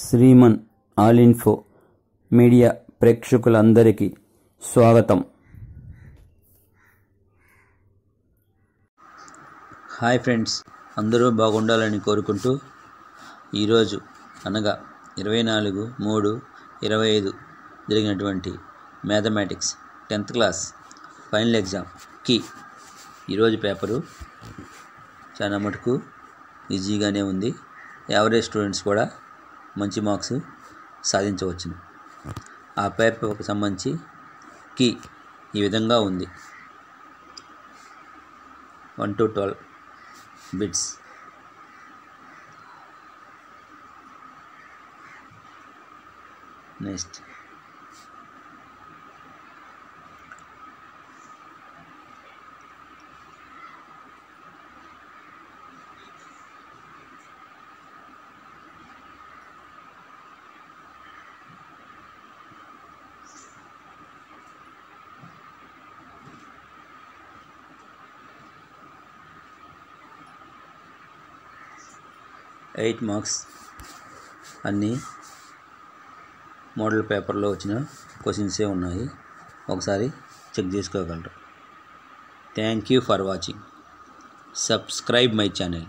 Shriman all info media ప్రేక్షకులందరికీ స్వాగతం. Hi friends, అందరూ బాగుండాలని కోరుకుంటూ ఈరోజు అనగా 24/3/25 జరిగినటువంటి మ్యాథమెటిక్స్ 10th క్లాస్ ఫైనల్ ఎగ్జామ్కి ఈరోజు పేపరు చాలా మటుకు ఈజీగానే ఉంది. యావరేజ్ స్టూడెంట్స్ కూడా మంచి మార్క్స్ సాధించవచ్చును. ఆ పేపర్కి సంబంధించి కీ ఈ విధంగా ఉంది. 1 to 12 bits. Next eight marks అన్నీ మోడల్ పేపర్లో వచ్చిన క్వశ్చన్సే ఉన్నాయి. ఒకసారి చెక్ చేసుకోగలరు. Thank you for watching. Subscribe my channel.